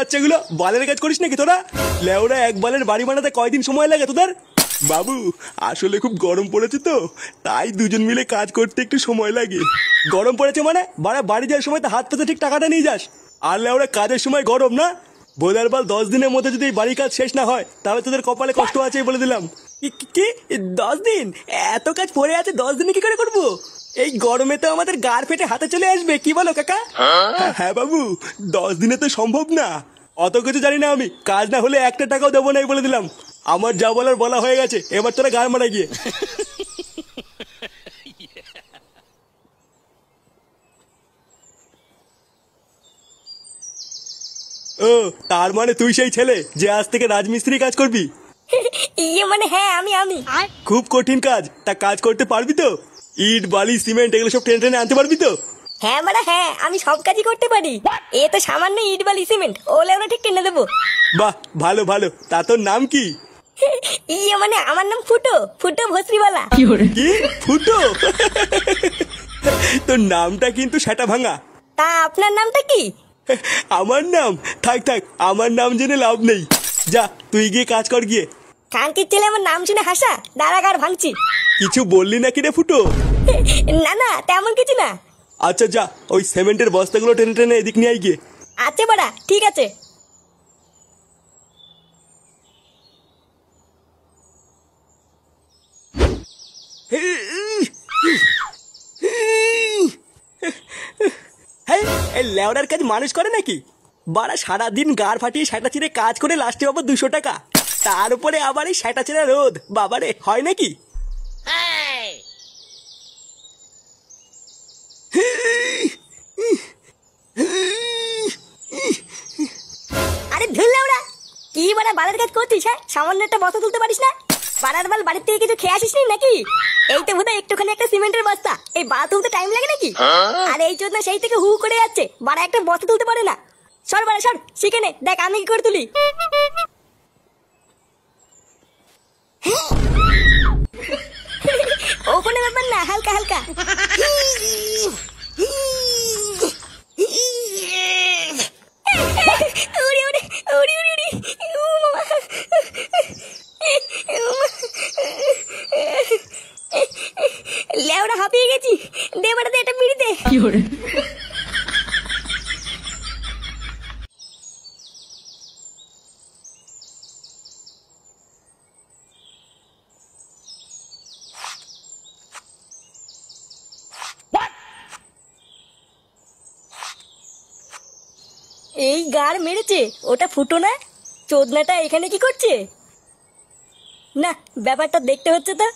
বাচ্চাগুলো বালের কাজ করিস নাকি তোরা? লেওরা এক বালের বাড়ি বানাতে কয়দিন সময় লাগে তোদের? বাবু আসলে খুব গরম পড়েছে তো, তাই দুজন মিলে কাজ করতে একটু সময় লাগে। গরম পড়েছে মানে বাড়ি যাওয়ার সময় তো হাত পেতে ঠিক টাকাটা নিয়ে যাস। আর লেওরা কাজের সময় গরম না, বোধার বাল 10 দিনের মধ্যে যদি এই বাড়ির কাজ শেষ না হয় তাহলে তোদের কপালে কষ্ট আছে বলে দিলাম। কি 10 দিন? এত কাজ পড়ে আছে 10 দিনে কি করে করবো? এই গরমে তো আমাদের গাড় ফেটে হাতে চলে আসবে, কি বলো কাকা? হ্যাঁ বাবু, 10 দিনে তো সম্ভব না। অত কিছু জানি না আমি, কাজ না হলে একটা টাকাও দেবো না বলে দিলাম। আমার যা বলার বলা হয়ে গেছে, এবার তোরা গাড় মারা গিয়ে। ও তার মানে তুই সেই ছেলে যে আজ থেকে রাজমিস্ত্রি কাজ করবি? ইয়ে মানে হ্যাঁ আমি খুব কঠিন কাজ, তা কাজ করতে পারবি তো? ইট বালি সিমেন্ট এগুলো সব টেনে টেনে আনতে পারবি তো? হ্যাঁ মানে হ্যাঁ, আমি সব কাজই করতে পারি। এ তো সামান্য ইট বালি সিমেন্ট, ওলে ওরা ঠিক টেনে দেবো। বাহ ভালো ভালো, তা তোর নাম কি? ইয়ে মানে আমার নাম ফুটো, ফুটো ভস্রিওয়ালা। কি ফুটো? তোর নামটা কিন্তু সেটা ভাঙা। তা আপনার নামটা কি? আমার নাম থাক, আমার নাম জেনে লাভ নেই। যা তুই গিয়ে কাজ কর গিয়ে। কানকির ছেলে আমার নাম শুনে হাসা, দাঁড়াগার ভাঙছি। কিছু বললি না কি রে ফুটো? না তেমন কিছু না। আচ্ছা যা, ওই সিমেন্টের বস্তাগুলো টেনে টেনে এদিক নিয়ে আই গিয়ে। আচ্ছা বাড়া, ঠিক আছে। এই লেওড়ার কাজ মানুষ করে নাকি? বাড়া সারাদিন গাড় ফাটিয়ে সেটা চিরে কাজ করে লাস্টে পাবো 200 টাকা, তার উপরে আবার এই সেটা চিরা রোদ। বাবারে, হয় নাকি? আরে ধুর লেওড়া, কি বাড়া বালের কাজ করছিস? হ্যাঁ, সামান্য একটা বস্তা তুলতে পারিস না? পাড়ার বাল বাড়ির থেকে কিছু খেয়ে আসিস নি নাকি? এই তো বোধহয় একটুখানি একটা সিমেন্টের বস্তা, এই বাড়া তুলতে টাইম লাগে নাকি? আর এই জন্য সেই থেকে হু করে যাচ্ছে, বাড়া একটা বস্তা তুলতে পারে না। সর বাড়া সর, শিখে নে, দেখ আমি কি করে তুলি। ও কোনো ব্যাপার না, হালকা হালকা। উড়ি উড়ি উড়ি উড়ি উড়ি, ও মামা। লেওড়া হাঁপিয়ে গেছি, দে বাড়াতে এটা বিড়ি দে। এই গার মেরেছে, ওটা ফুটো না? চোদনাটা এখানে কি করছে? না, ব্যাপারটা দেখতে হচ্ছে তো।